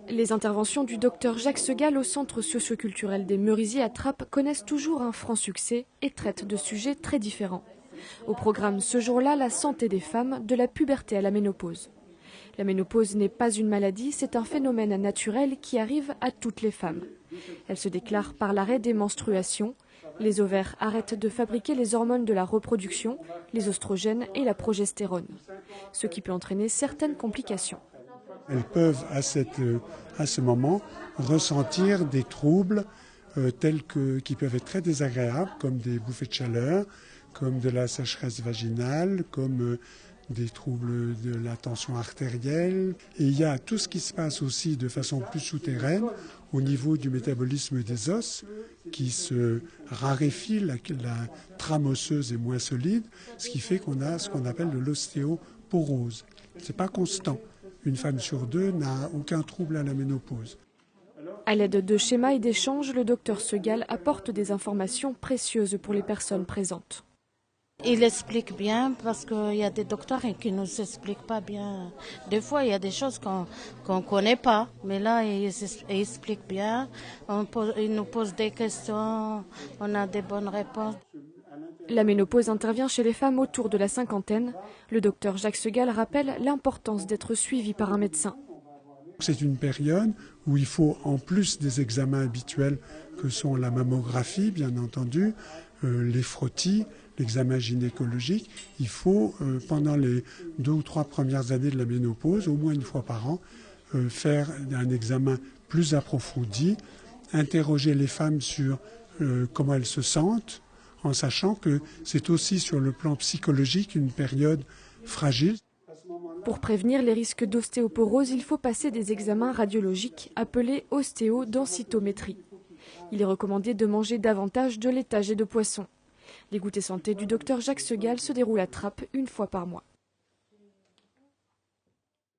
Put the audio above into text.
Les interventions du docteur Jacques Segal au centre socioculturel des Merisiers à Trappes connaissent toujours un franc succès et traitent de sujets très différents. Au programme ce jour-là, la santé des femmes, de la puberté à la ménopause. La ménopause n'est pas une maladie, c'est un phénomène naturel qui arrive à toutes les femmes. Elle se déclare par l'arrêt des menstruations. Les ovaires arrêtent de fabriquer les hormones de la reproduction, les oestrogènes et la progestérone, ce qui peut entraîner certaines complications. Elles peuvent à ce moment ressentir des troubles qui peuvent être très désagréables, comme des bouffées de chaleur, comme de la sécheresse vaginale, comme des troubles de la tension artérielle. Et il y a tout ce qui se passe aussi de façon plus souterraine au niveau du métabolisme des os, qui se raréfie, la trame osseuse est moins solide, ce qui fait qu'on a ce qu'on appelle de l'ostéoporose. Ce n'est pas constant. Une femme sur deux n'a aucun trouble à la ménopause. À l'aide de schémas et d'échanges, le docteur Segal apporte des informations précieuses pour les personnes présentes. Il explique bien parce qu'il y a des docteurs qui ne nous expliquent pas bien. Des fois, il y a des choses qu'on ne connaît pas, mais là, il explique bien. Il nous pose des questions, on a des bonnes réponses. La ménopause intervient chez les femmes autour de la cinquantaine. Le docteur Jacques Segal rappelle l'importance d'être suivi par un médecin. C'est une période où il faut, en plus des examens habituels que sont la mammographie, bien entendu, les frottis, l'examen gynécologique, il faut, pendant les 2 ou 3 premières années de la ménopause, au moins une fois par an, faire un examen plus approfondi, interroger les femmes sur comment elles se sentent, en sachant que c'est aussi sur le plan psychologique une période fragile. Pour prévenir les risques d'ostéoporose, il faut passer des examens radiologiques appelés ostéodensitométrie. Il est recommandé de manger davantage de laitage et de poisson. Les goûters santé du docteur Jacques Segal se déroulent à Trappes une fois par mois.